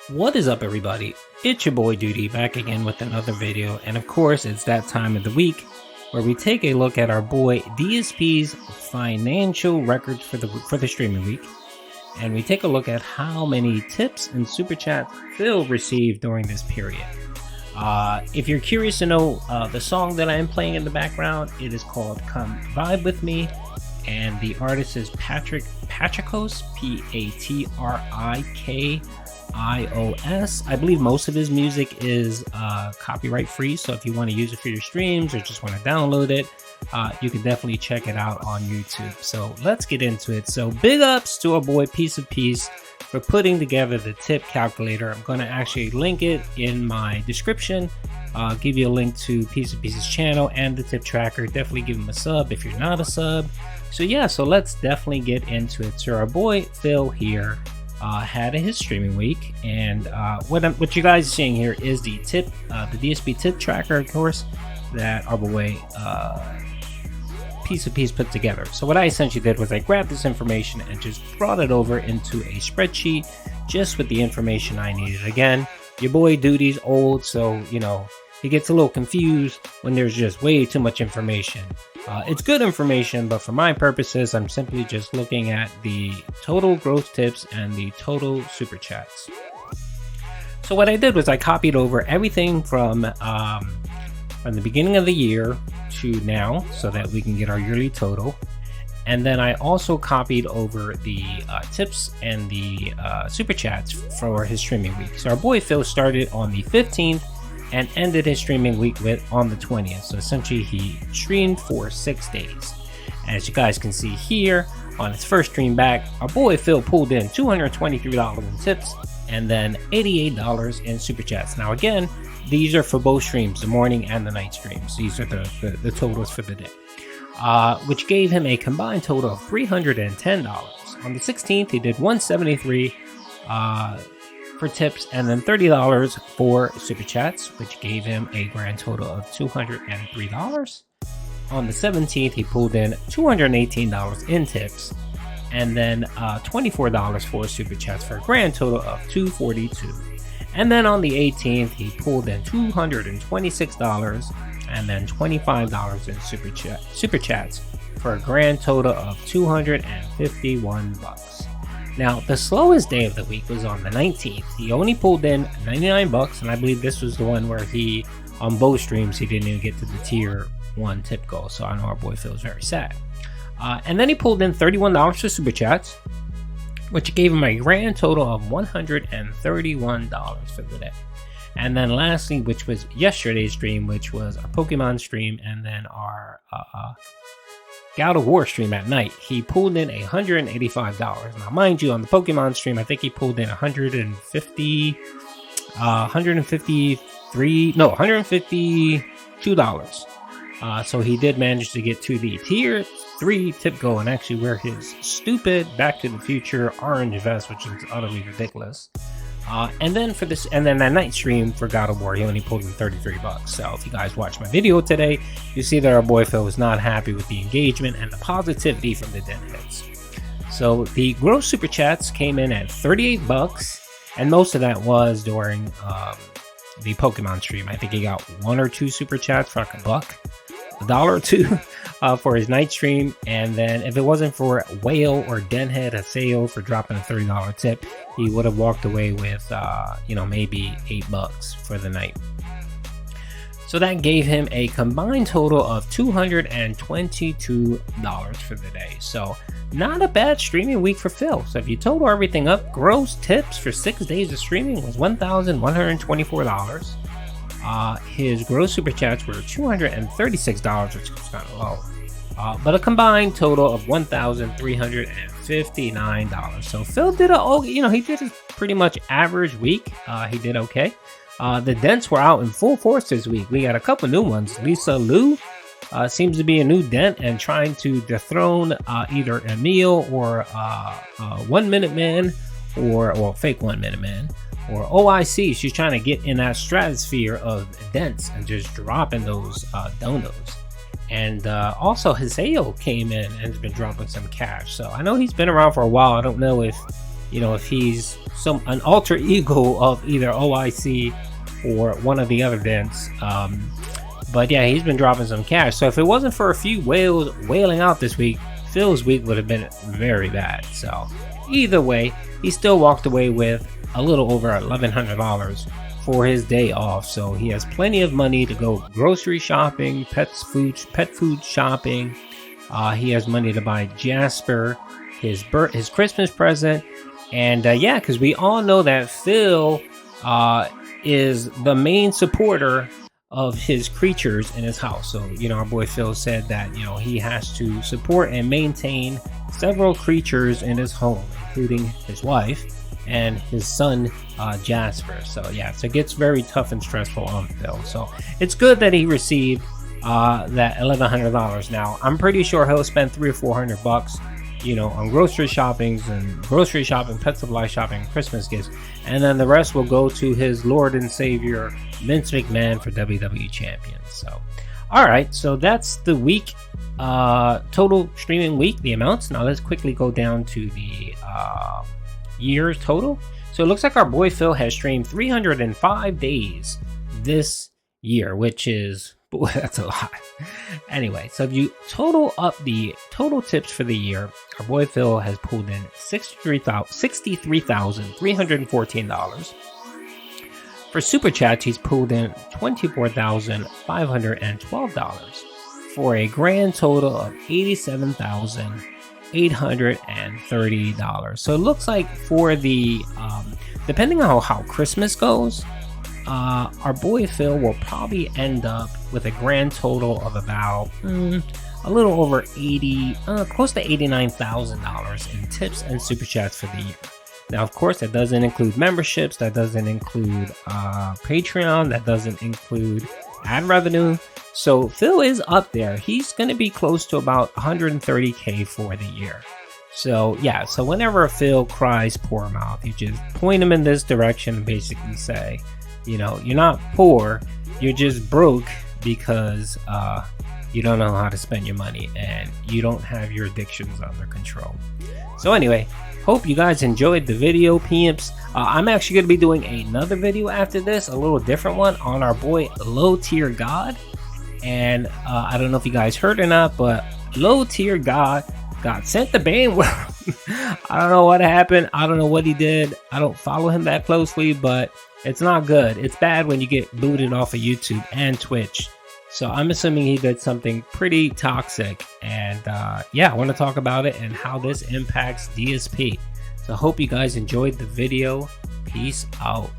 What is up, everybody? It's your boy Duty back again with another video, and of course it's that time of the week where we take a look at our boy DSP's financial records for the streaming week, and we take a look at how many tips and super chats Phil received during this period. If you're curious to know the song that I am playing in the background, it is called "Come Vibe With Me," and the artist is Patrikos, Patrikios. I believe most of his music is copyright free, so if you want to use it for your streams or just want to download it, you can definitely check it out on YouTube. So let's get into it. So big ups to our boy Piece of Peace for putting together the tip calculator. I'm going to actually link it in my description. Give you a link to Piece of Peace's channel and the tip tracker. Definitely give him a sub if you're not a sub. So yeah, so let's definitely get into it. So our boy Phil here had his streaming week, and what you guys are seeing here is the DSP tip tracker, of course, that our boy Piece of Peace put together. So what I essentially did was I grabbed this information and just brought it over into a spreadsheet just with the information I needed. Again, your boy Duty's old, so you know he gets a little confused when there's just way too much information. It's good information, but for my purposes, I'm simply just looking at the total growth tips and the total super chats. So what I did was I copied over everything from the beginning of the year to now, so that we can get our yearly total. And then I also copied over the tips and the super chats for his streaming week. So our boy Phil started on the 15th and ended his streaming week on the 20th. So essentially he streamed for 6 days. As you guys can see here, on his first stream back, our boy Phil pulled in $223 in tips and then $88 in super chats. Now again, these are for both streams, the morning and the night streams. These are the totals for the day, which gave him a combined total of $310. On the 16th, he did $173 for tips and then $30 for super chats, which gave him a grand total of $203. On the 17th, he pulled in $218 in tips and then $24 for super chats for a grand total of $242. And then on the 18th, he pulled in $226 and then $25 in super chats for a grand total of $251. Now, the slowest day of the week was on the 19th. He only pulled in $99, and I believe this was the one where he, on both streams, he didn't even get to the tier 1 tip goal. So I know our boy feels very sad. And then he pulled in $31 for super chats, which gave him a grand total of $131 for the day. And then lastly, which was yesterday's stream, which was our Pokemon stream, and then our God of War stream at night, he pulled in $185. Now, mind you, on the Pokemon stream, I think he pulled in $152. So he did manage to get to the tier 3 tip goal and actually wear his stupid Back to the Future orange vest, which is utterly ridiculous. And then that night stream for God of War, he only pulled in $33. So if you guys watch my video today, you see that our boy Phil was not happy with the engagement and the positivity from the den hits. So the gross super chats came in at $38, and most of that was during the Pokemon stream. I think he got 1 or 2 super chats for like $1 or $2 for his night stream, and then if it wasn't for Whale or Denhead Haseo for dropping a $30 tip, he would have walked away with maybe $8 for the night. So that gave him a combined total of $222 for the day. So not a bad streaming week for Phil. So if you total everything up, gross tips for 6 days of streaming was $1,124. His gross super chats were $236, which was kind of low, but a combined total of $1,359. So Phil did he did a pretty much average week. He did okay. The dents were out in full force this week. We got a couple new ones. Lisa Liu seems to be a new dent and trying to dethrone either Emil or 1 Minute Man or fake 1 Minute Man. Or OIC, she's trying to get in that stratosphere of dents and just dropping those donos. And also Haseo came in and has been dropping some cash. So I know he's been around for a while. I don't know if you know, if he's an alter ego of either OIC or one of the other vents. But yeah, he's been dropping some cash. So if it wasn't for a few whales wailing out this week, Phil's week would have been very bad. So either way, he still walked away with a little over $1,100 for his day off. So he has plenty of money to go grocery shopping, pet food shopping. He has money to buy Jasper his Christmas present. And yeah, because we all know that Phil is the main supporter of his creatures in his house. So, you know, our boy Phil said that, you know, he has to support and maintain several creatures in his home, including his wife and his son, Jasper. So yeah, so it gets very tough and stressful on Phil. So it's good that he received that $1,100. Now, I'm pretty sure he'll spend $300 or $400, you know, on grocery shopping, pet supply shopping, Christmas gifts, and then the rest will go to his Lord and Savior Vince McMahon for WWE Champion. So, all right, so that's the week, total streaming week, the amounts. Now let's quickly go down to the years total. So it looks like our boy Phil has streamed 305 days this year, which is, boy, that's a lot. Anyway, so if you total up the total tips for the year, our boy Phil has pulled in $63,314. For super chats, he's pulled in $24,512 for a grand total of $87,830. So it looks like for the depending on how Christmas goes, our boy Phil will probably end up with a grand total of about a little over close to $89,000 in tips and super chats for the year. Now, of course, that doesn't include memberships, that doesn't include Patreon, that doesn't include ad revenue. So Phil is up there. He's going to be close to about 130K for the year. So yeah, so whenever Phil cries poor mouth, you just point him in this direction and basically say, you know, you're not poor, you're just broke because you don't know how to spend your money and you don't have your addictions under control. So anyway, hope you guys enjoyed the video, peeps. I'm actually going to be doing another video after this, a little different one on our boy Low Tier God. And I don't know if you guys heard or not, but Low Tier God got sent to ban world. I don't know what happened. I don't know what he did. I don't follow him that closely, but it's not good. It's bad when you get booted off of YouTube and Twitch. So I'm assuming he did something pretty toxic. And yeah, I want to talk about it and how this impacts DSP. So I hope you guys enjoyed the video. Peace out.